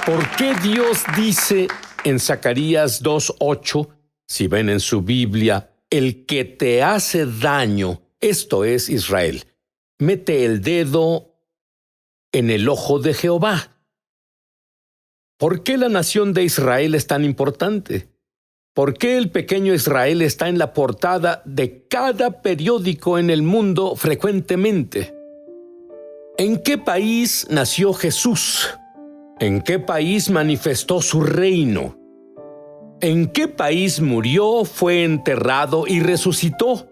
¿Por qué Dios dice en Zacarías 2:8, si ven en su Biblia, el que te hace daño, esto es Israel, mete el dedo en el ojo de Jehová? ¿Por qué la nación de Israel es tan importante? ¿Por qué el pequeño Israel está en la portada de cada periódico en el mundo frecuentemente? ¿En qué país nació Jesús? ¿En qué país manifestó su reino? ¿En qué país murió, fue enterrado y resucitó?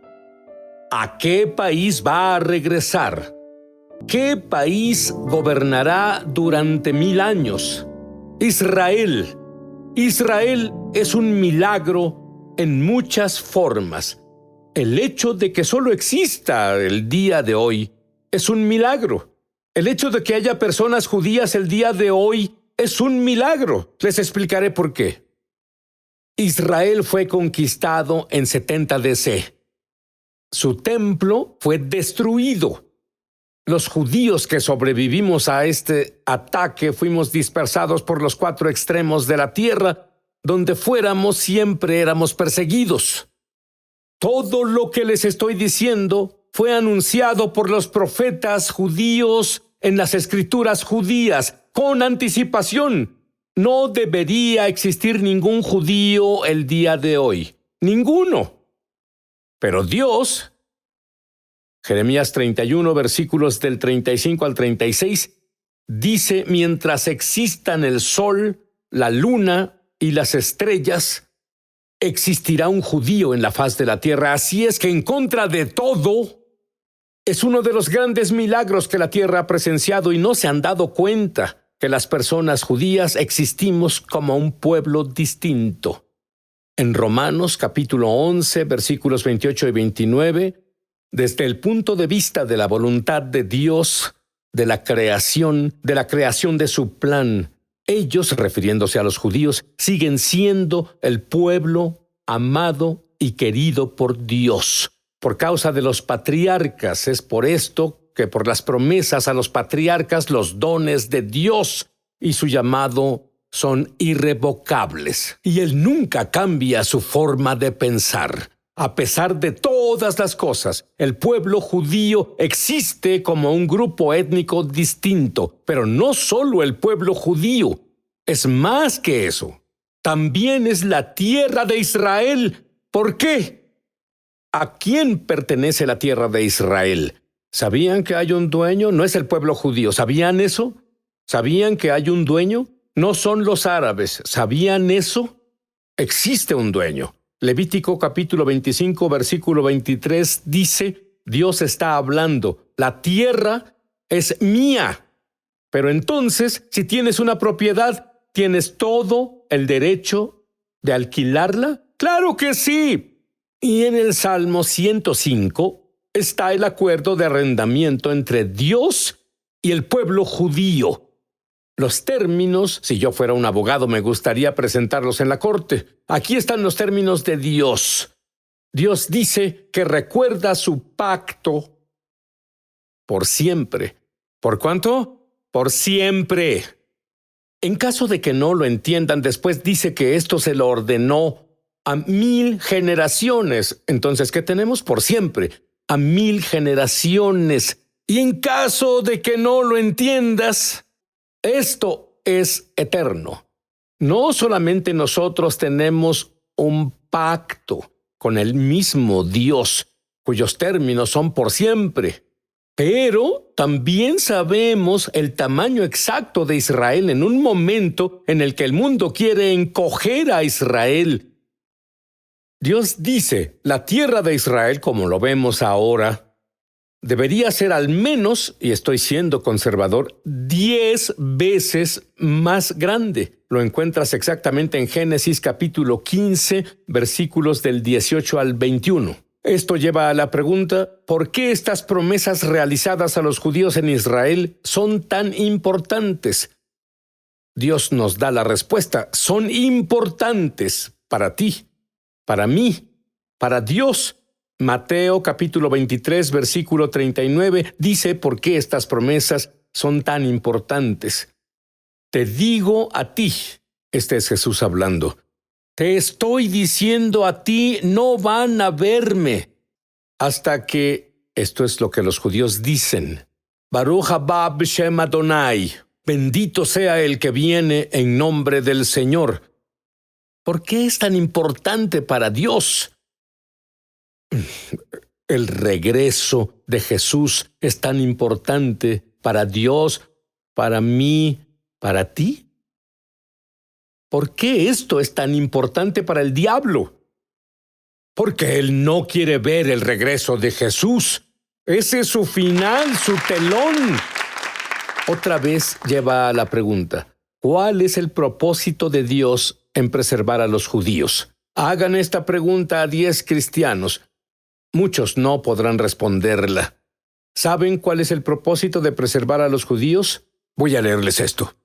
¿A qué país va a regresar? ¿Qué país gobernará durante 1000 años? Israel. Israel es un milagro en muchas formas. El hecho de que solo exista el día de hoy es un milagro. El hecho de que haya personas judías el día de hoy es un milagro. Les explicaré por qué. Israel fue conquistado en 70 DC. Su templo fue destruido. Los judíos que sobrevivimos a este ataque fuimos dispersados por los 4 extremos de la tierra. Donde fuéramos siempre éramos perseguidos. Todo lo que les estoy diciendo fue anunciado por los profetas judíos en las escrituras judías, con anticipación. No debería existir ningún judío el día de hoy. Ninguno. Pero Dios, Jeremías 31, versículos del 35 al 36, dice: mientras existan el sol, la luna y las estrellas, existirá un judío en la faz de la tierra. Así es que en contra de todo, es uno de los grandes milagros que la tierra ha presenciado y no se han dado cuenta que las personas judías existimos como un pueblo distinto. En Romanos capítulo 11, versículos 28 y 29, desde el punto de vista de la voluntad de Dios, de la creación de su plan, ellos, refiriéndose a los judíos, siguen siendo el pueblo amado y querido por Dios. Por causa de los patriarcas, es por esto que por las promesas a los patriarcas, los dones de Dios y su llamado son irrevocables. Y Él nunca cambia su forma de pensar. A pesar de todas las cosas, el pueblo judío existe como un grupo étnico distinto. Pero no solo el pueblo judío, es más que eso. También es la tierra de Israel. ¿Por qué? ¿A quién pertenece la tierra de Israel? ¿Sabían que hay un dueño? No es el pueblo judío. ¿Sabían eso? ¿Sabían que hay un dueño? No son los árabes. ¿Sabían eso? Existe un dueño. Levítico capítulo 25, versículo 23 dice: Dios está hablando, la tierra es mía. Pero entonces, si tienes una propiedad, ¿tienes todo el derecho de alquilarla? ¡Claro que sí! Y en el Salmo 105 está el acuerdo de arrendamiento entre Dios y el pueblo judío. Los términos, si yo fuera un abogado, me gustaría presentarlos en la corte. Aquí están los términos de Dios. Dios dice que recuerda su pacto por siempre. ¿Por cuánto? Por siempre. En caso de que no lo entiendan, después dice que esto se lo ordenó a 1000 generaciones. Entonces, ¿qué tenemos? Por siempre. A 1000 generaciones. Y en caso de que no lo entiendas, esto es eterno. No solamente nosotros tenemos un pacto con el mismo Dios, cuyos términos son por siempre, pero también sabemos el tamaño exacto de Israel en un momento en el que el mundo quiere encoger a Israel. Dios dice, la tierra de Israel, como lo vemos ahora, debería ser al menos, y estoy siendo conservador, 10 veces más grande. Lo encuentras exactamente en Génesis capítulo 15, versículos del 18 al 21. Esto lleva a la pregunta, ¿por qué estas promesas realizadas a los judíos en Israel son tan importantes? Dios nos da la respuesta, son importantes para ti, para mí, para Dios. Mateo capítulo 23, versículo 39, dice por qué estas promesas son tan importantes. Te digo a ti, este es Jesús hablando, te estoy diciendo a ti, no van a verme hasta que, esto es lo que los judíos dicen, Baruch haba b'shem Adonai, bendito sea el que viene en nombre del Señor. ¿Por qué es tan importante para Dios? El regreso de Jesús es tan importante para Dios, para mí, para ti. ¿Por qué esto es tan importante para el diablo? Porque él no quiere ver el regreso de Jesús. Ese es su final, su telón. Otra vez lleva a la pregunta, ¿cuál es el propósito de Dios en preservar a los judíos? Hagan esta pregunta a 10 cristianos. Muchos no podrán responderla. ¿Saben cuál es el propósito de preservar a los judíos? Voy a leerles esto.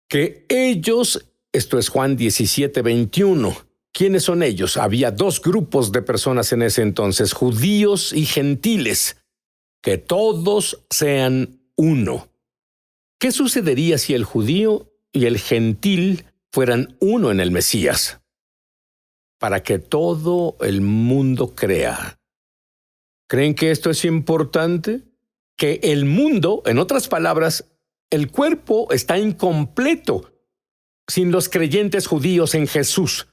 Que ellos, esto es Juan 17:21. ¿Quiénes son ellos? Había 2 grupos de personas en ese entonces, judíos y gentiles. Que todos sean uno. ¿Qué sucedería si el judío y el gentil fueran uno en el Mesías? Para que todo el mundo crea. ¿Creen que esto es importante? Que el mundo, en otras palabras, el cuerpo está incompleto sin los creyentes judíos en Jesús.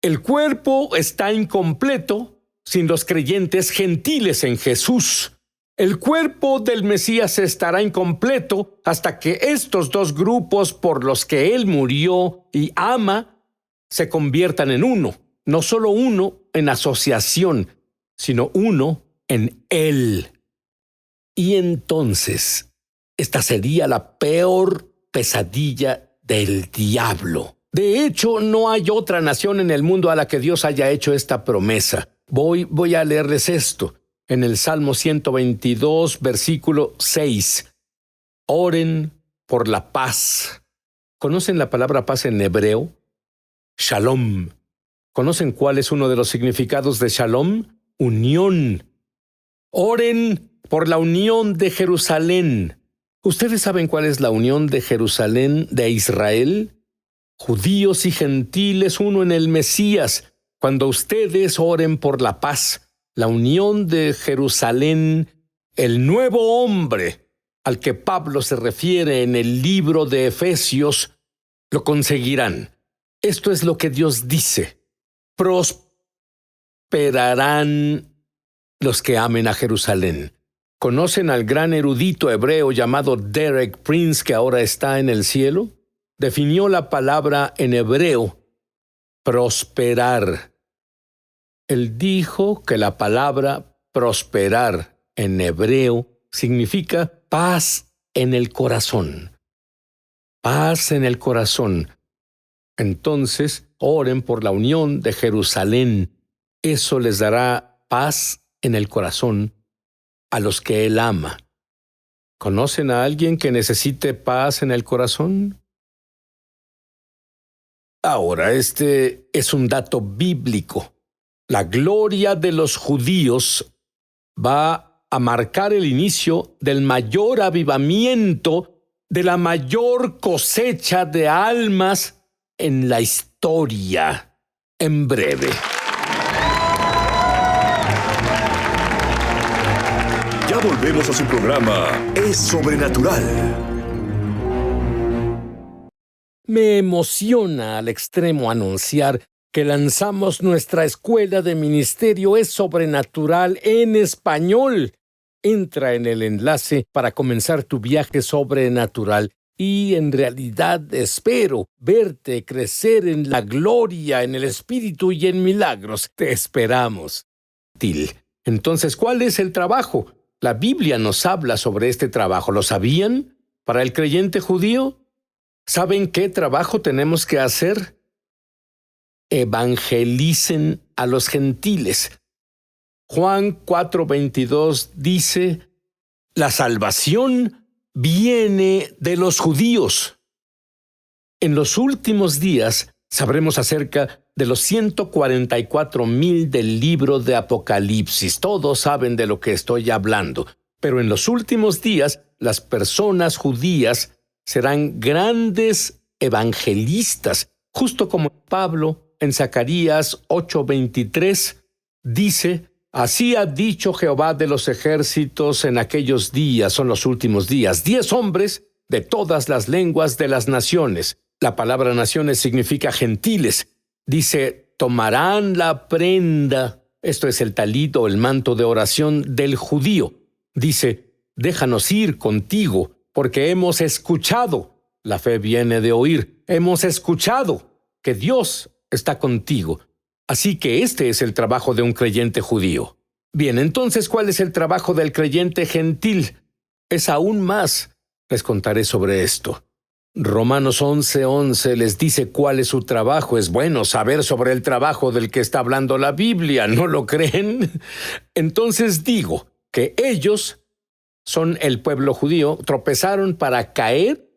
El cuerpo está incompleto sin los creyentes gentiles en Jesús. El cuerpo del Mesías estará incompleto hasta que estos 2 grupos por los que Él murió y ama se conviertan en uno. No solo uno en asociación, sino uno en Él. Y entonces, esta sería la peor pesadilla del diablo. De hecho, no hay otra nación en el mundo a la que Dios haya hecho esta promesa. Voy a leerles esto. En el Salmo 122, versículo 6. Oren por la paz. ¿Conocen la palabra paz en hebreo? Shalom. ¿Conocen cuál es uno de los significados de shalom? Unión. Oren por la unión de Jerusalén. ¿Ustedes saben cuál es la unión de Jerusalén de Israel? Judíos y gentiles, uno en el Mesías. Cuando ustedes oren por la paz, la unión de Jerusalén, el nuevo hombre al que Pablo se refiere en el libro de Efesios, lo conseguirán. Esto es lo que Dios dice. Prosperarán los que amen a Jerusalén. ¿Conocen al gran erudito hebreo llamado Derek Prince, que ahora está en el cielo? Definió la palabra en hebreo, prosperar. Él dijo que la palabra prosperar en hebreo significa paz en el corazón. Paz en el corazón. Entonces, oren por la unión de Jerusalén. Eso les dará paz en el corazón a los que Él ama. ¿Conocen a alguien que necesite paz en el corazón? Ahora, este es un dato bíblico. La gloria de los judíos va a marcar el inicio del mayor avivamiento, de la mayor cosecha de almas en la historia. En breve. Ya volvemos a su programa Es Sobrenatural. Me emociona al extremo anunciar que lanzamos nuestra escuela de ministerio Es Sobrenatural en español. Entra en el enlace para comenzar tu viaje sobrenatural y en realidad espero verte crecer en la gloria, en el Espíritu y en milagros. Te esperamos. Entonces, ¿cuál es el trabajo? La Biblia nos habla sobre este trabajo. ¿Lo sabían? Para el creyente judío, ¿saben qué trabajo tenemos que hacer? Evangelicen a los gentiles. Juan 4:22 dice, la salvación viene de los judíos. En los últimos días sabremos acerca de los 144,000 del libro de Apocalipsis. Todos saben de lo que estoy hablando. Pero en los últimos días, las personas judías serán grandes evangelistas, justo como Pablo en Zacarías 8:23 dice: así ha dicho Jehová de los ejércitos en aquellos días, son los últimos días, 10 hombres de todas las lenguas de las naciones. La palabra naciones significa gentiles. Dice, tomarán la prenda, esto es el talit o el manto de oración del judío. Dice, déjanos ir contigo, porque hemos escuchado. La fe viene de oír. Hemos escuchado que Dios está contigo. Así que este es el trabajo de un creyente judío. Bien, entonces, ¿cuál es el trabajo del creyente gentil? Es aún más. Les contaré sobre esto. Romanos 11:11 les dice cuál es su trabajo. Es bueno saber sobre el trabajo del que está hablando la Biblia, ¿no lo creen? Entonces digo que ellos son el pueblo judío, tropezaron para caer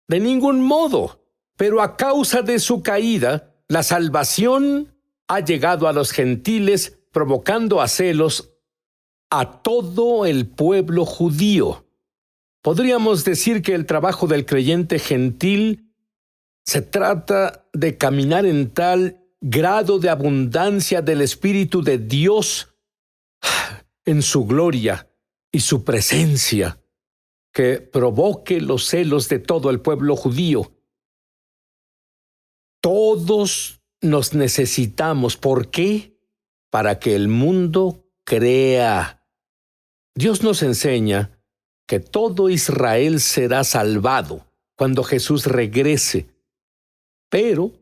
de ningún modo, pero a causa de su caída, la salvación ha llegado a los gentiles, provocando a celos a todo el pueblo judío. Podríamos decir que el trabajo del creyente gentil se trata de caminar en tal grado de abundancia del Espíritu de Dios en su gloria y su presencia, que provoque los celos de todo el pueblo judío. Todos nos necesitamos. ¿Por qué? Para que el mundo crea. Dios nos enseña que todo Israel será salvado cuando Jesús regrese. Pero,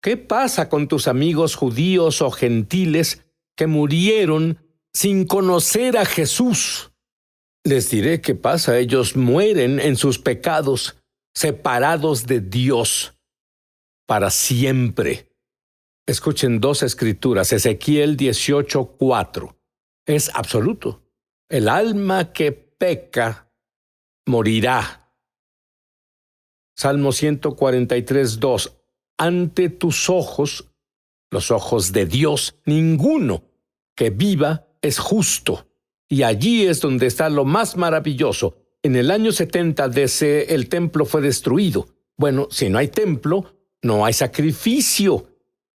¿qué pasa con tus amigos judíos o gentiles que murieron sin conocer a Jesús? Les diré qué pasa. Ellos mueren en sus pecados, separados de Dios para siempre. Escuchen 2 escrituras. Ezequiel 18:4. Es absoluto. El alma que peca morirá. Salmo 143:2. Ante tus ojos, los ojos de Dios, ninguno que viva es justo. Y allí es donde está lo más maravilloso. En el año 70 DC el templo fue destruido. Bueno, si no hay templo, no hay sacrificio.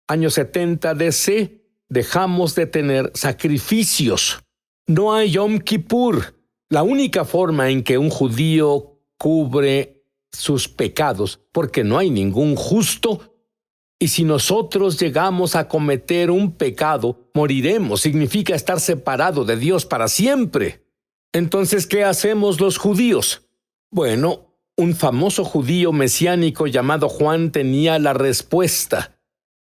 Año 70 DC, dejamos de tener sacrificios. No hay Yom Kippur. La única forma en que un judío cubre sus pecados, porque no hay ningún justo. Y si nosotros llegamos a cometer un pecado, moriremos. Significa estar separado de Dios para siempre. Entonces, ¿qué hacemos los judíos? Bueno, un famoso judío mesiánico llamado Juan tenía la respuesta.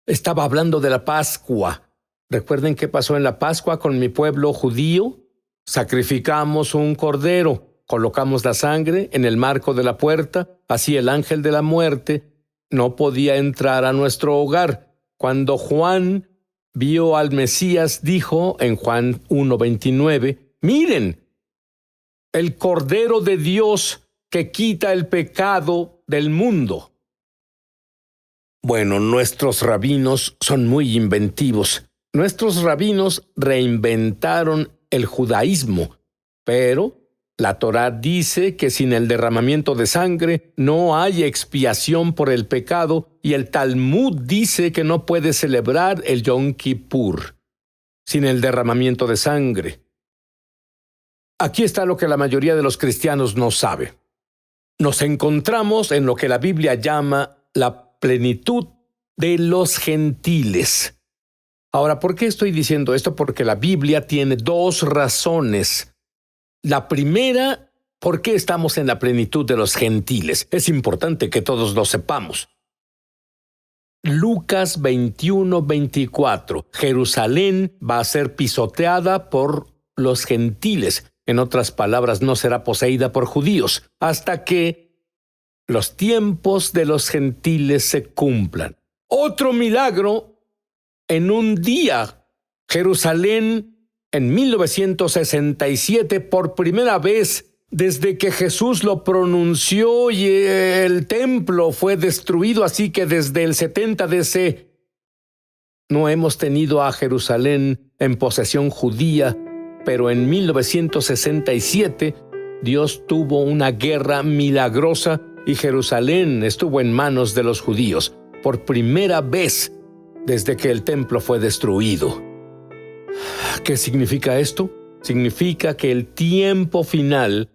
Estaba hablando de la Pascua. ¿Recuerden qué pasó en la Pascua con mi pueblo judío? Sacrificamos un cordero, colocamos la sangre en el marco de la puerta, así el ángel de la muerte no podía entrar a nuestro hogar. Cuando Juan vio al Mesías, dijo en Juan 1:29, miren, el Cordero de Dios que quita el pecado del mundo. Bueno, nuestros rabinos son muy inventivos. Nuestros rabinos reinventaron el judaísmo, pero la Torá dice que sin el derramamiento de sangre no hay expiación por el pecado, y el Talmud dice que no puede celebrar el Yom Kippur sin el derramamiento de sangre. Aquí está lo que la mayoría de los cristianos no sabe. Nos encontramos en lo que la Biblia llama la plenitud de los gentiles. Ahora, ¿por qué estoy diciendo esto? Porque la Biblia tiene 2 razones. La primera, ¿por qué estamos en la plenitud de los gentiles? Es importante que todos lo sepamos. Lucas 21:24. Jerusalén va a ser pisoteada por los gentiles. En otras palabras, no será poseída por judíos hasta que los tiempos de los gentiles se cumplan. Otro milagro. En un día, Jerusalén, en 1967, por primera vez desde que Jesús lo pronunció y el templo fue destruido, así que desde el 70 DC no hemos tenido a Jerusalén en posesión judía, pero en 1967 Dios tuvo una guerra milagrosa y Jerusalén estuvo en manos de los judíos por primera vez desde que el templo fue destruido. ¿Qué significa esto? Significa que el tiempo final,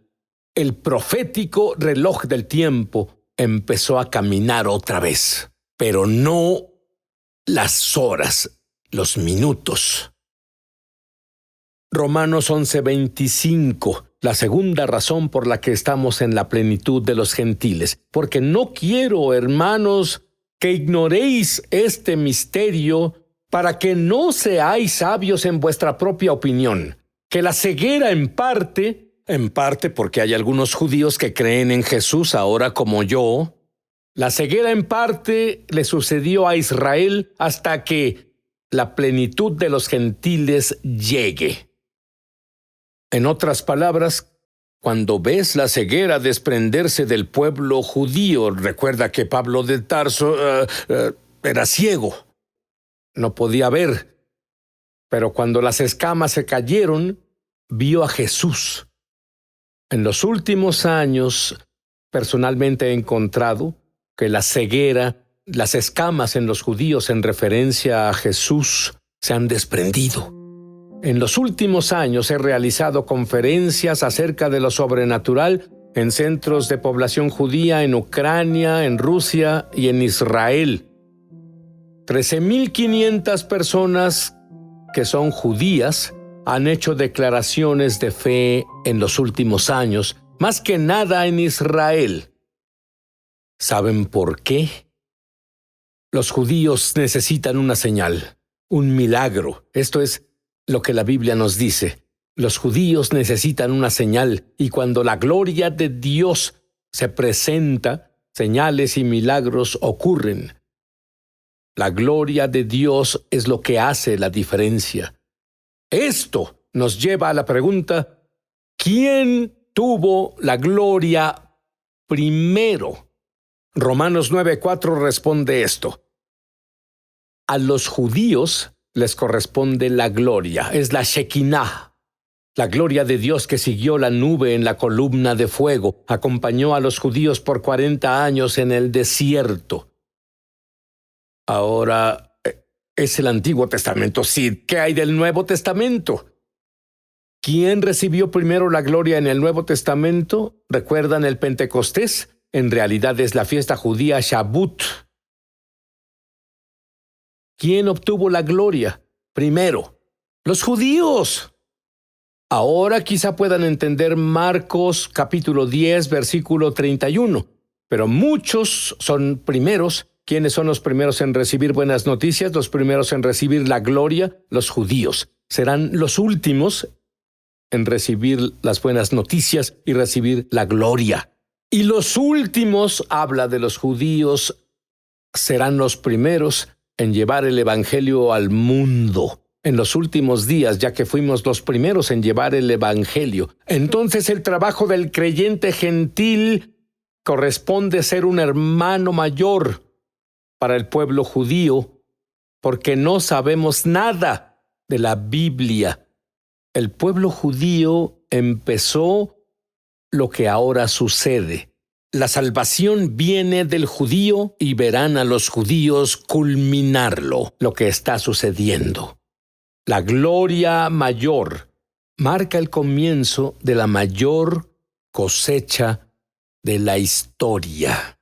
el profético reloj del tiempo, empezó a caminar otra vez, pero no las horas, los minutos. Romanos 11:25, la segunda razón por la que estamos en la plenitud de los gentiles. Porque no quiero, hermanos, que ignoréis este misterio, para que no seáis sabios en vuestra propia opinión, que la ceguera en parte porque hay algunos judíos que creen en Jesús ahora como yo, la ceguera en parte le sucedió a Israel hasta que la plenitud de los gentiles llegue. En otras palabras, cuando ves la ceguera desprenderse del pueblo judío, recuerda que Pablo de Tarso era ciego, no podía ver, pero cuando las escamas se cayeron, vio a Jesús. En los últimos años, personalmente he encontrado que la ceguera, las escamas en los judíos en referencia a Jesús se han desprendido. En los últimos años he realizado conferencias acerca de lo sobrenatural en centros de población judía en Ucrania, en Rusia y en Israel. 13,500 personas que son judías han hecho declaraciones de fe en los últimos años, más que nada en Israel. ¿Saben por qué? Los judíos necesitan una señal, un milagro. Esto es lo que la Biblia nos dice. Los judíos necesitan una señal, y cuando la gloria de Dios se presenta, señales y milagros ocurren. La gloria de Dios es lo que hace la diferencia. Esto nos lleva a la pregunta: ¿quién tuvo la gloria primero? Romanos 9:4 responde esto. A los judíos les corresponde la gloria, es la Shekinah. La gloria de Dios que siguió la nube en la columna de fuego, acompañó a los judíos por 40 años en el desierto. Ahora, es el Antiguo Testamento. Sí, ¿qué hay del Nuevo Testamento? ¿Quién recibió primero la gloria en el Nuevo Testamento? ¿Recuerdan el Pentecostés? En realidad es la fiesta judía Shavuot. ¿Quién obtuvo la gloria primero? ¡Los judíos! Ahora quizá puedan entender Marcos capítulo 10, versículo 31. Pero muchos son primeros. ¿Quiénes son los primeros en recibir buenas noticias? Los primeros en recibir la gloria, los judíos. Serán los últimos en recibir las buenas noticias y recibir la gloria. Y los últimos, habla de los judíos, serán los primeros en llevar el evangelio al mundo. En los últimos días, ya que fuimos los primeros en llevar el evangelio. Entonces el trabajo del creyente gentil corresponde ser un hermano mayor para el pueblo judío, porque no sabemos nada de la Biblia. El pueblo judío empezó lo que ahora sucede. La salvación viene del judío y verán a los judíos culminarlo, lo que está sucediendo. La gloria mayor marca el comienzo de la mayor cosecha de la historia.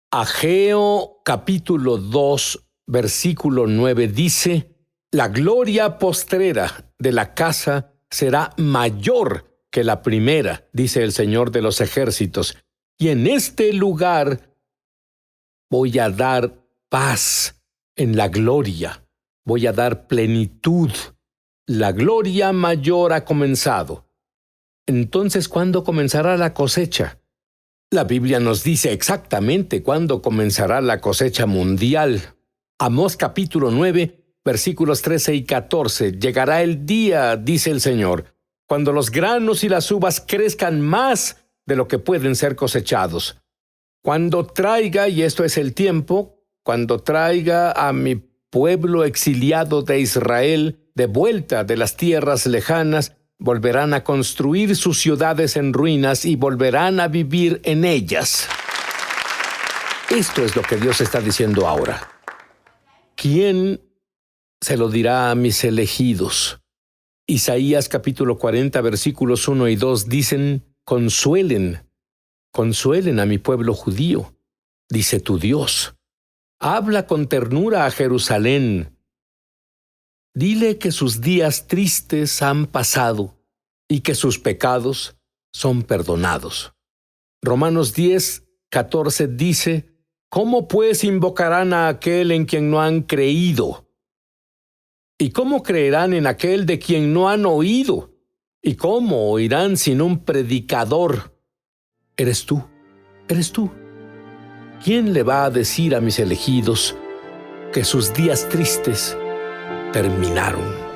Ageo capítulo 2, versículo 9 dice: la gloria postrera de la casa será mayor que la primera, dice el Señor de los ejércitos, y en este lugar voy a dar paz en la gloria, voy a dar plenitud. La gloria mayor ha comenzado. Entonces, ¿cuándo comenzará la cosecha? La Biblia nos dice exactamente cuándo comenzará la cosecha mundial. Amós capítulo 9, versículos 13 y 14. Llegará el día, dice el Señor, cuando los granos y las uvas crezcan más de lo que pueden ser cosechados. Cuando traiga, y esto es el tiempo, cuando traiga a mi pueblo exiliado de Israel de vuelta de las tierras lejanas, volverán a construir sus ciudades en ruinas y volverán a vivir en ellas. Esto es lo que Dios está diciendo ahora. ¿Quién se lo dirá a mis elegidos? Isaías capítulo 40, versículos 1 y 2 dicen: consuelen a mi pueblo judío, dice tu Dios. Habla con ternura a Jerusalén. Dile que sus días tristes han pasado y que sus pecados son perdonados. Romanos 10, 14 dice: ¿cómo pues invocarán a aquel en quien no han creído? ¿Y cómo creerán en aquel de quien no han oído? ¿Y cómo oirán sin un predicador? Eres tú. ¿Quién le va a decir a mis elegidos que sus días tristes terminaron?